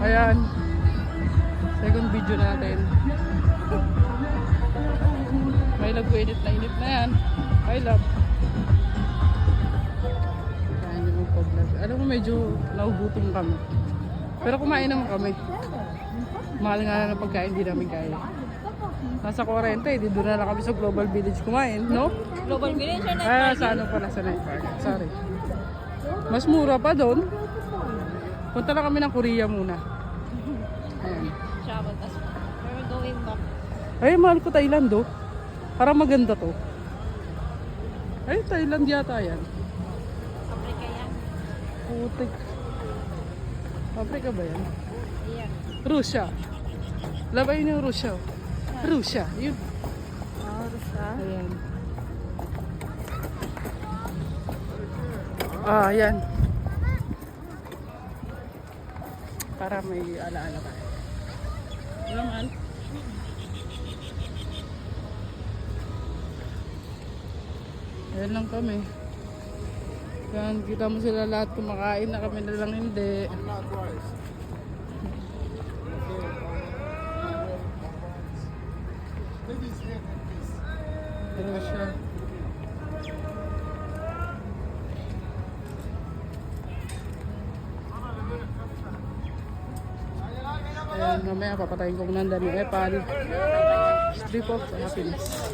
Ayan. Second video natin. May love ko init na yan. I love. Ayan yung pag-vlog. Alam mo medyo naugutom kami. Pero kumain naman kami. Mahal nga lang ng pagkain, hindi namin kaya. Nasa 40, di doon na lang kami sa Global Village kumain, no? Global Village or Sa ano pala, sa Night Park. Sorry. Mas mura pa doon. Punta lang kami ng Korea muna. Ayan. travel. Tapos we're going back. Ay, mahal ko Thailand, oh. Parang maganda to. Ay, Thailand yata yan. Africa yan. Putik. Africa ba yan? Ayan. Russia. Labay yung Russia. Russia. Yun. Russia. Ayan. Ayan. Para may alaala ka. Naman. Ayan lang kami. Yan, kita mo sila lahat kumakain na, kami na lang hindi. Russia. Ayan, mamaya papatayin ko ng dami epal. Strip of happiness.